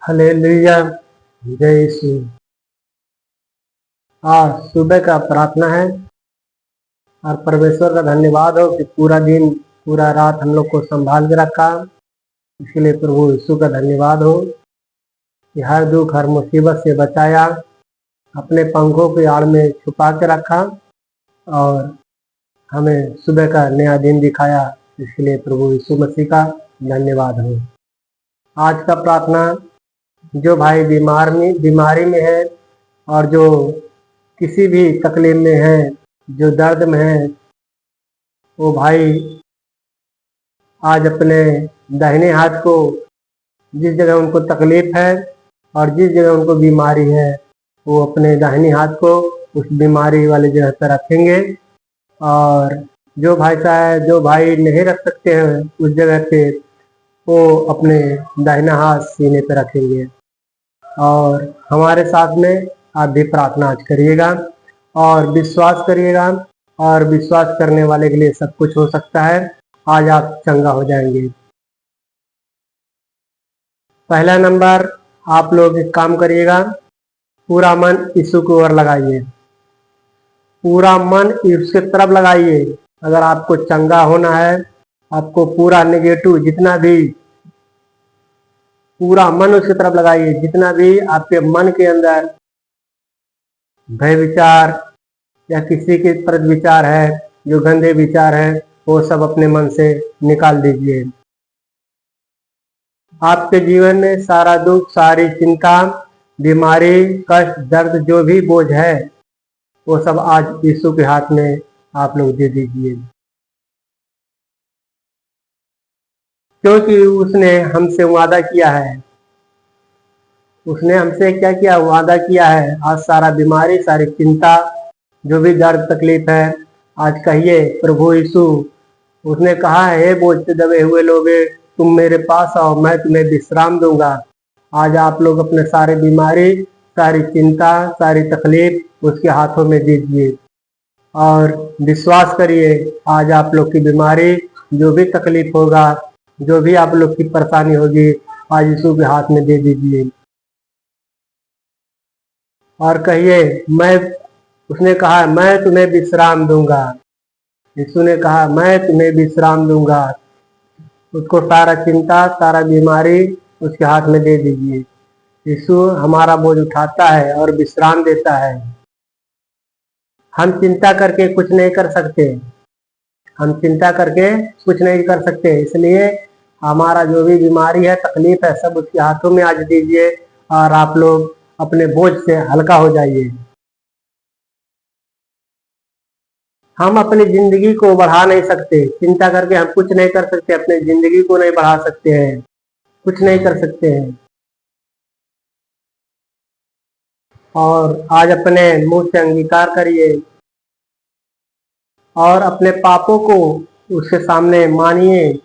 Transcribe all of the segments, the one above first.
Hallelujah. जय यीशु। आज सुबह का प्रार्थना है और परमेश्वर का धन्यवाद हो कि पूरा दिन पूरा रात हम लोग को संभाल के रखा। इसके लिए प्रभु यीशु का धन्यवाद हो कि हर दुख हर मुसीबत से बचाया, अपने पंखों की आड़ में छुपा के रखा और हमें सुबह का नया दिन दिखाया। इसके लिए प्रभु यीशु मसीह का धन्यवाद हो। आज का प्रार्थना, जो भाई बीमारी में है और जो किसी भी तकलीफ में है, जो दर्द में है, वो भाई आज अपने दाहिने हाथ को, जिस जगह उनको तकलीफ है और जिस जगह उनको बीमारी है, वो अपने दाहिने हाथ को उस बीमारी वाली जगह पर रखेंगे। और जो भाई नहीं रख सकते हैं उस जगह पे, वो अपने दाहिना हाथ सीने पे रखेंगे। और हमारे साथ में आप भी प्रार्थना आज करिएगा और विश्वास करिएगा, और विश्वास करने वाले के लिए सब कुछ हो सकता है। आज आप चंगा हो जाएंगे। पहला नंबर, आप लोग एक काम करिएगा, पूरा मन यीशु की ओर लगाइए, पूरा मन उसके तरफ लगाइए। अगर आपको चंगा होना है, आपको पूरा नेगेटिव जितना भी, पूरा मन उसकी तरफ लगाइए। जितना भी आपके मन के अंदर भय विचार या किसी के प्रति विचार है, जो गंदे विचार है, वो सब अपने मन से निकाल दीजिए। आपके जीवन में सारा दुख, सारी चिंता, बीमारी, कष्ट, दर्द, जो भी बोझ है, वो सब आज यीशु के हाथ में आप लोग दे दीजिए, क्योंकि उसने हमसे वादा किया है। उसने हमसे क्या किया? वादा किया है। आज सारा बीमारी, सारी चिंता, जो भी दर्द तकलीफ है, आज कहिए प्रभु यीशु। उसने कहा है, हे बोझ से दबे हुए लोगे, तुम मेरे पास आओ, मैं तुम्हें विश्राम दूंगा। आज आप लोग अपने सारे बीमारी, सारी चिंता, सारी तकलीफ उसके हाथों में दीजिए और विश्वास करिए। आज आप लोग की बीमारी, जो भी तकलीफ होगा, जो भी आप लोग की परेशानी होगी, आज यीशु के हाथ में दे दीजिए और कहिए, उसने कहा मैं तुम्हें विश्राम दूंगा। यीशु ने कहा मैं तुम्हें विश्राम दूंगा। उसको सारा चिंता, सारा बीमारी उसके हाथ में दे दीजिए। यीशु हमारा बोझ उठाता है और विश्राम देता है। हम चिंता करके कुछ नहीं कर सकते, हम चिंता करके कुछ नहीं कर सकते। इसलिए हमारा जो भी बीमारी है, तकलीफ है, सब उसके हाथों में आज दीजिए और आप लोग अपने बोझ से हल्का हो जाइए। हम अपनी जिंदगी को बढ़ा नहीं सकते, चिंता करके हम कुछ नहीं कर सकते, अपनी जिंदगी को नहीं बढ़ा सकते हैं, कुछ नहीं कर सकते हैं। और आज अपने मुंह से अंगीकार करिए और अपने पापों को उसके सामने मानिए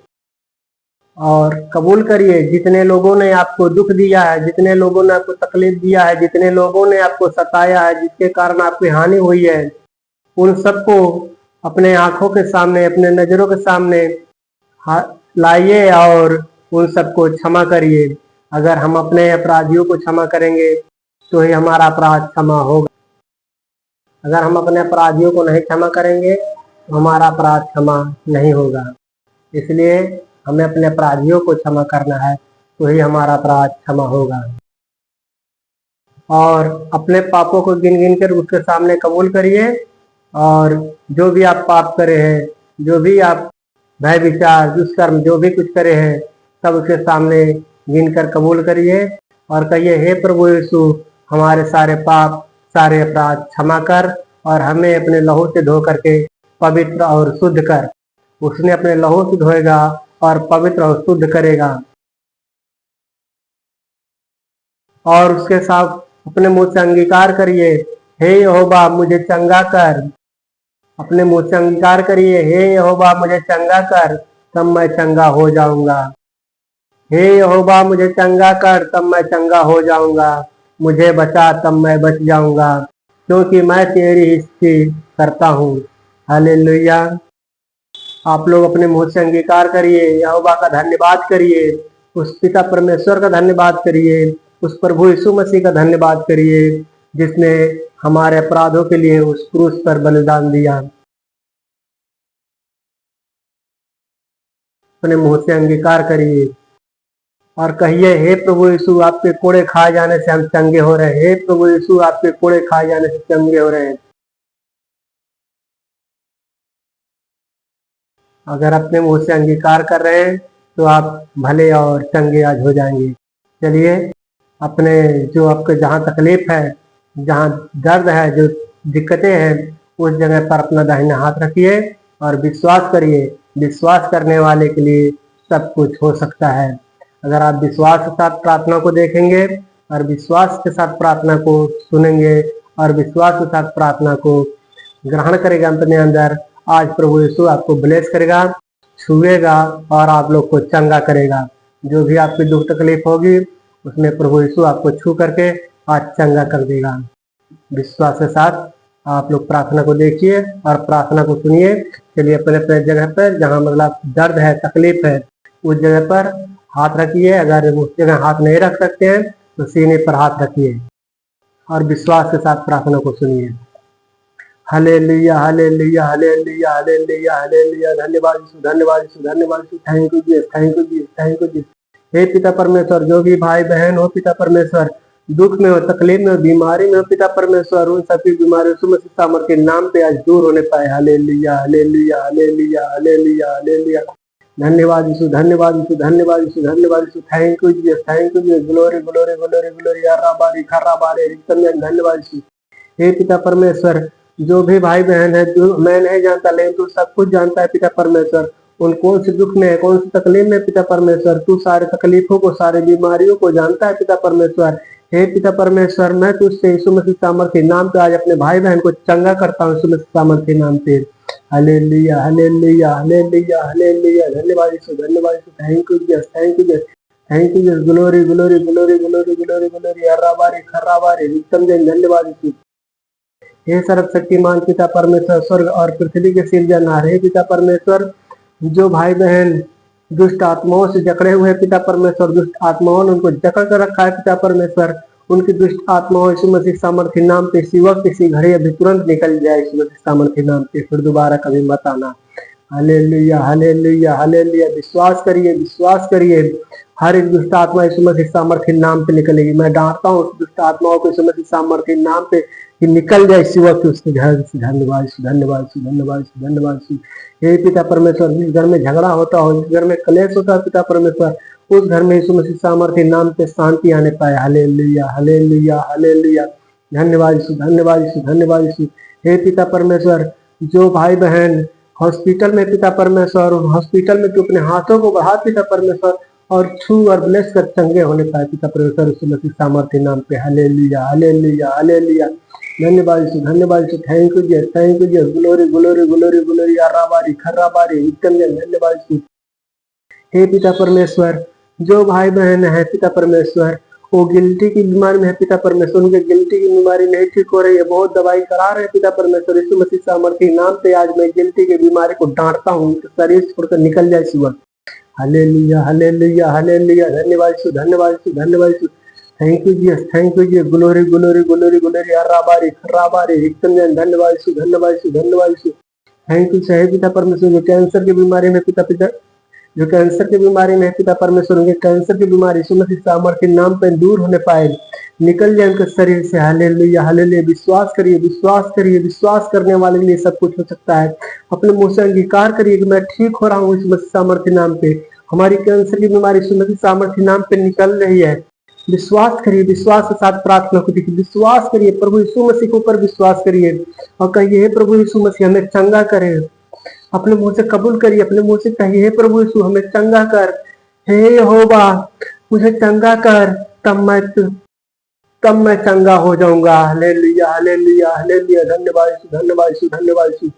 और कबूल करिए। जितने लोगों ने आपको दुख दिया है, जितने लोगों ने आपको तकलीफ दिया है, जितने लोगों ने आपको सताया है, जिसके कारण आपकी हानि हुई है, उन सबको अपने आंखों के सामने, अपने नजरों के सामने लाइए और उन सबको क्षमा करिए। अगर हम अपने अपराधियों को क्षमा करेंगे तो ही हमारा अपराध क्षमा होगा। अगर हम अपने अपराधियों को नहीं क्षमा करेंगे तो हमारा अपराध क्षमा नहीं होगा। इसलिए हमें अपने अपराधियों को क्षमा करना है, तो ही हमारा अपराध क्षमा होगा। और अपने पापों को गिन गिन कर उसके सामने कबूल करिए और जो भी आप पाप करे हैं, जो भी आप भय विचार, दुष्कर्म, जो भी कुछ करे हैं, सब उसके सामने गिन कर कबूल करिए और कहिए, हे प्रभु यीशु, हमारे सारे पाप, सारे अपराध क्षमा कर और हमें अपने लहू से धो करके पवित्र और शुद्ध कर। उसने अपने लहू से धोएगा और पवित्र और शुद्ध करेगा। और उसके साथ अपने मुंह से अंगीकार करिए, हे यहोवा मुझे चंगा कर। अपने मुंह से अंगीकार करिए, हे यहोवा मुझे चंगा कर, तब मैं चंगा हो जाऊंगा। हे यहोवा मुझे चंगा कर, तब मैं चंगा हो जाऊंगा। मुझे बचा, तब मैं बच जाऊंगा, क्योंकि मैं तेरी ही स्तुति करता हूँ। हालेलुया। आप लोग अपने मुंह से अंगीकार करिए, यहोवा का धन्यवाद करिए, उस पिता परमेश्वर का धन्यवाद करिए उस प्रभु यीशु मसीह का धन्यवाद करिए जिसने हमारे अपराधों के लिए उस क्रूस पर बलिदान दिया। अपने मुंह से अंगीकार करिए और कहिए, हे प्रभु यीशु, आपके कोड़े खाए जाने से हम चंगे हो रहे हैं। हे प्रभु यीशु, आपके कोड़े खाए जाने से चंगे हो रहे हैं। अगर अपने मुंह से अंगीकार कर रहे हैं तो आप भले और चंगे आज हो जाएंगे। चलिए, अपने जो आपके जहाँ तकलीफ है, जहाँ दर्द है, जो दिक्कतें हैं, उस जगह पर अपना दाहिना हाथ रखिए और विश्वास करिए। विश्वास करने वाले के लिए सब कुछ हो सकता है। अगर आप विश्वास के साथ प्रार्थना को देखेंगे और विश्वास के साथ प्रार्थना को सुनेंगे और विश्वास के साथ प्रार्थना को ग्रहण करेगा अपने अंदर, आज प्रभु यीशु आपको ब्लेस करेगा, छुएगा और आप लोग को चंगा करेगा। जो भी आपकी दुख तकलीफ होगी उसमें प्रभु यीशु आपको छू करके आज चंगा कर देगा। विश्वास के साथ आप लोग प्रार्थना को देखिए और प्रार्थना को सुनिए। चलिए, अपने अपने जगह पर जहाँ मतलब दर्द है, तकलीफ है, उस जगह पर हाथ रखिए। अगर उस जगह हाथ नहीं रख सकते हैं तो सीने पर हाथ रखिए और विश्वास के साथ प्रार्थना को सुनिए। Hallelujah, hallelujah, hallelujah, hallelujah, hallelujah. धन्यवाद यीशु, धन्यवाद यीशु, धन्यवाद यीशु। Thank you Jesus, thank you Jesus, thank you Jesus. हे पिता परमेश्वर, जो भी भाई बहन हो पिता परमेश्वर, दुख में हो, तकलीफ में हो, बीमारी में हो पिता परमेश्वर, उन सभी बीमारियों से मसीह सामर्थ्य के नाम पे आज दूर होने पाए। Hallelujah, hallelujah, hallelujah, hallelujah, hallelujah. धन्यवाद यीशु, धन्यवाद यीशु, धन्यवाद यीशु, धन्यवाद यीशु। Thank you Jesus, thank you Jesus. Glory, glory, glory, glory. अराबारी खराबारे रिक्तम। धन्यवाद यीशु। हे पिता परमेश्वर, जो भी भाई बहन है, जो मैं नहीं जानता लेकिन तू सब कुछ जानता है पिता परमेश्वर, उन कौन से दुख में है, कौन सी तकलीफ में पिता परमेश्वर, तू सारे तकलीफों को, सारे बीमारियों को जानता है पिता परमेश्वर। हे पिता परमेश्वर, मैं तुझसे यीशु मसीह सामर्थ्य नाम पे आज अपने भाई बहन को चंगा करता हूँ यीशु मसीह सामर्थ्य नाम पे। Hallelujah, hallelujah, hallelujah, hallelujah. धन्यवाद यीशु, धन्यवाद यीशु। Thank you Jesus, thank you Jesus, thank you Jesus. Glory, glory, glory, glory, glory, glory. अराबारी खराबारी उत्तम जय। धन्यवाद यीशु। हे सर्वशक्तिमान पिता परमेश्वर, स्वर्ग और पृथ्वी के सिरजनहार, हे पिता परमेश्वर, जो भाई बहन दुष्ट आत्माओं से जकड़े हुए पिता परमेश्वर, दुष्ट आत्माओं ने उनको जकड़ कर रखा है पिता परमेश्वर, उनकी दुष्ट आत्माओं यीशु मसीह सामर्थ्य नाम पे इसी वक्त, इसी घड़ी अभी तुरंत निकल जाए यीशु मसीह सामर्थ्य नाम पे, फिर दोबारा कभी मत आना। Hallelujah, hallelujah, hallelujah. विश्वास करिए, विश्वास करिए। हर एक दुष्ट आत्मा यीशु मसीह सामर्थ्य नाम पे निकलेगी। मैं डांटता हूँ उस दुष्ट आत्माओं को यीशु मसीह सामर्थ्य नाम पे कि निकल जाए इसी वक्त उसके घर से। धन्यवाद, धन्यवाद, धन्यवाद, धन्यवाद। हे पिता परमेश्वर, जिस घर में झगड़ा होता हो, जिस घर में क्लेश होता है पिता परमेश्वर, उस घर में यीशु मसीह सामर्थ्य नाम पे शांति आने पाए। Hallelujah, hallelujah, hallelujah. धन्यवाद यीशु, धन्यवाद यीशु, धन्यवाद यीशु। हे पिता परमेश्वर, जो भाई बहन हॉस्पिटल में पिता परमेश्वर, हॉस्पिटल में तू अपने हाथों को बढ़ा पिता परमेश्वर और छू और ब्लेस कर चंगे होने पाए पिता परमेश्वर यीशु मसीह सामर्थ्य नाम पे। Hallelujah, hallelujah, hallelujah. धन्यवाद यीशु, धन्यवाद यीशु। Thank you Jesus, thank you Jesus. Glory, glory, glory, glory. अराबारी खराबारी उत्तम जय। धन्यवाद यीशु। हे पिता परमेश्वर, जो भाई बहन है पिता परमेश्वर, वो गिल्टी की बीमारी में है पिता परमेश्वर, उनके गिल्टी की बीमारी नहीं ठीक हो रही है, बहुत दवाई करा रहे हैं पिता परमेश्वर, यीशु मसीह सामर्थ्य नाम पे आज मैं गिल्टी की बीमारी को डांटता हूँ, शरीर छोड़कर निकल जाए इस वक्त। Hallelujah, hallelujah, hallelujah. धन्यवाद यीशु, धन्यवाद यीशु, धन्यवाद यीशु। Thank you Jesus, thank you Jesus. Glory, glory, glory, glory. अराबारी खराबारी रिक्तम जय। धन्यवाद यीशु, धन्यवाद यीशु, धन्यवाद यीशु। थैंक यू सही पिता परमेश्वर, जो कैंसर की बीमारी में पिता जो कैंसर की बीमारी में पिता परमेश्वर, उनके कैंसर की बीमारी यीशु मसीह सामर्थ्य नाम पे दूर होने पाए, निकल जाए उनके शरीर से। Hallelujah, hallelujah. विश्वास करिए, विश्वास करिए। विश्वास करने वाले के लिए सब कुछ हो सकता है। अपने मुंह से अंगीकार करिए कि मैं ठीक हो रहा हूँ यीशु मसीह सामर्थ्य नाम पे, हमारी कैंसर की बीमारी यीशु मसीह सामर्थ्य नाम पे निकल रही है। विश्वास करिए, विश्वास के साथ प्रार्थना को देखिए। विश्वास करिए, प्रभु यीशु मसीह के ऊपर विश्वास करिए और कहिए, हे प्रभु यीशु मसीह हमें चंगा करे। अपने मुंह से कबूल करिए, अपने मुंह से कहिए, हे प्रभु यीशु हमें चंगा कर, हे यहोवा मुझे चंगा कर, तब मैं चंगा हो जाऊंगा। Hallelujah, hallelujah, hallelujah. धन्यवाद यीशु, धन्यवाद यीशु, धन्यवाद यीशु।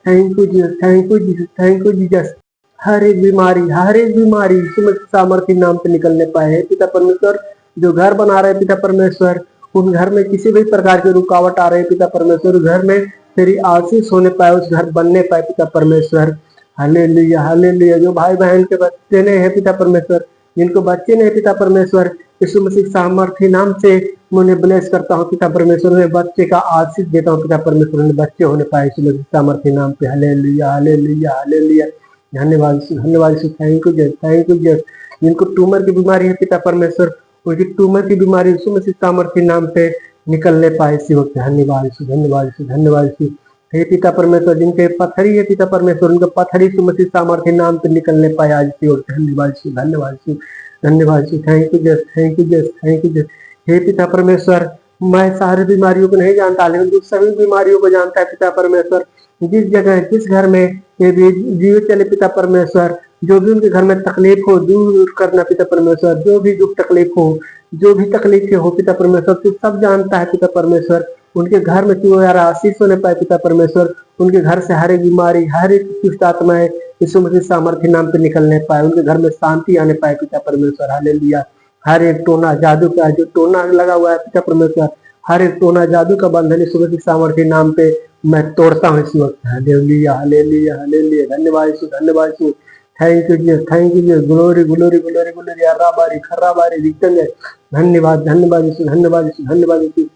Thank you Jesus, thank you Jesus, thank you Jesus. हर एक बीमारी यीशु मसीह सामर्थ्य नाम पे निकलने पाए। पिता परमेश्वर, जो घर बना रहे पिता परमेश्वर, उस घर में किसी भी प्रकार की रुकावट आ रही पिता परमेश्वर, घर में तेरी आशीष होने पाए, उस घर बनने पाए पिता परमेश्वर। Hallelujah, hallelujah. जो भाई बहन के बच्चे नहीं है पिता परमेश्वर, जिनको बच्चे नहीं पिता परमेश्वर, यीशु मसीह सामर्थ्य नाम से मैं उन्हें ब्लेस करता हूँ पिता परमेश्वर, उन्हें बच्चे का आशीष देता हूँ पिता परमेश्वर, उन्हें बच्चे होने पाए यीशु मसीह सामर्थ्य नाम पे। Hallelujah hallelujah hallelujah. धन्यवाद यीशु, धन्यवाद यीशु, thank you just, thank you just. जिनको ट्यूमर की बीमारी है पिता परमेश्वर, उनकी ट्यूमर की बीमारी यीशु मसीह सामर्थ्य नाम पे निकलने पाए इसी वक्त। धन्यवाद यीशु, धन्यवाद यीशु, धन्यवाद यीशु। हे पिता परमेश्वर, जिनके पत्थरी है पिता परमेश्वर, उनके पत्थरी यीशु मसीह सामर्थ्य नाम पे निकलने पाए आज इसी वक्त। धन्यवाद यीशु, धन्यवाद यीशु, धन्यवाद यीशु, thank you just, thank you just, thank you just. हे पिता परमेश्वर, मैं सारी बीमारियों को नहीं जानता, लेकिन तू सभी बीमारियों को जानता है पिता परमेश्वर। जिस जगह जिस घर में ये जीवित चले पिता परमेश्वर, जो भी उनके घर में तकलीफ हो दूर करना पिता परमेश्वर, जो भी दुख तकलीफ हो, जो भी तकलीफें हो पिता परमेश्वर, तू सब जानता है पिता परमेश्वर। उनके घर में तू यार आशीष होने पाए पिता परमेश्वर, उनके घर से हर एक बीमारी, हर एक दुष्ट आत्माएं यीशु मसीह सामर्थ्य नाम पे निकलने पाए, उनके घर में शांति आने पाए पिता परमेश्वर। हालेलुया। हर एक टोना जादू का जो टोना लगा हुआ है पिता परमेश्वर, हर एक टोना जादू का बंधन यीशु मसीह सामर्थ्य नाम पे मैं तोड़ता हूँ इस वक्त। Hallelujah hallelujah hallelujah. धन्यवाद यीशु, धन्यवाद यीशु, thank you ji, thank you ji. Glory glory glory glory. अराबारी खर्राबारी रिटर्न। धन्यवाद धन्यवाद यीशु, धन्यवाद यीशु, धन्यवाद यीशु।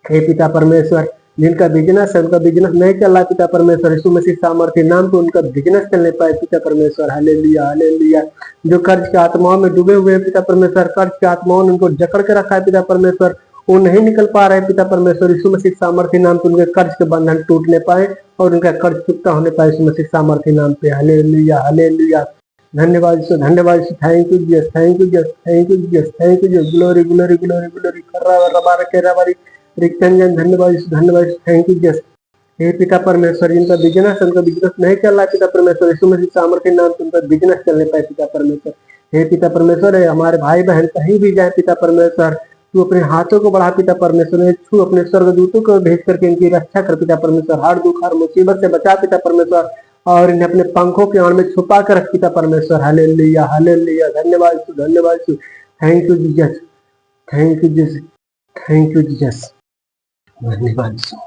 हे पिता परमेश्वर, जिनका बिजनेस है उनका बिजनेस नहीं चल रहा पिता परमेश्वर, यीशु मसीह सामर्थ्य नाम पे उनका बिजनेस चलने पाए पिता परमेश्वर। Hallelujah hallelujah. जो कर्ज की आत्माओं में डूबे हुए हैं पिता परमेश्वर, कर्ज की आत्माओं ने उनको जकड़ के रखा है पिता परमेश्वर, वो नहीं निकल पा रहे पिता परमेश्वर, यीशु मसीह सामर्थ्य नाम पे उनके कर्ज के बंधन टूटने पाए और उनका कर्ज चुकता होने पाए यीशु मसीह सामर्थ्य नाम पे। Hallelujah hallelujah. धन्यवाद यीशु, धन्यवाद यीशु, thank you just, thank you just, thank you just, thank you just. Glory glory glory glory. खर्राबारी केराबारी रिक्तंजन। धन्यवाद यीशु, धन्यवाद यीशु, थैंक यू जस्ट। हे पिता परमेश्वर, जिनका बिजनेस उनका बिजनेस नहीं चल रहा है पिता परमेश्वर, यीशु मसीह सामर्थ्य नाम से उनका बिजनेस चलने पाए पिता परमेश्वर। हे पिता परमेश्वर, हमारे भाई बहन कहीं भी जाए पिता परमेश्वर, तू अपने हाथों को बढ़ा पिता परमेश्वर, छू अपने स्वर्गदूतों को भेज करके इनकी रक्षा कर पिता परमेश्वर, हर दुख हर मुसीबत से बचा पिता परमेश्वर, और इन्हें अपने पंखों के आड़ में छुपा कर रख पिता परमेश्वर। Hallelujah hallelujah. धन्यवाद यीशु, धन्यवाद यीशु, thank you Jesus, thank you Jesus, thank you Jesus. धन्यवाद।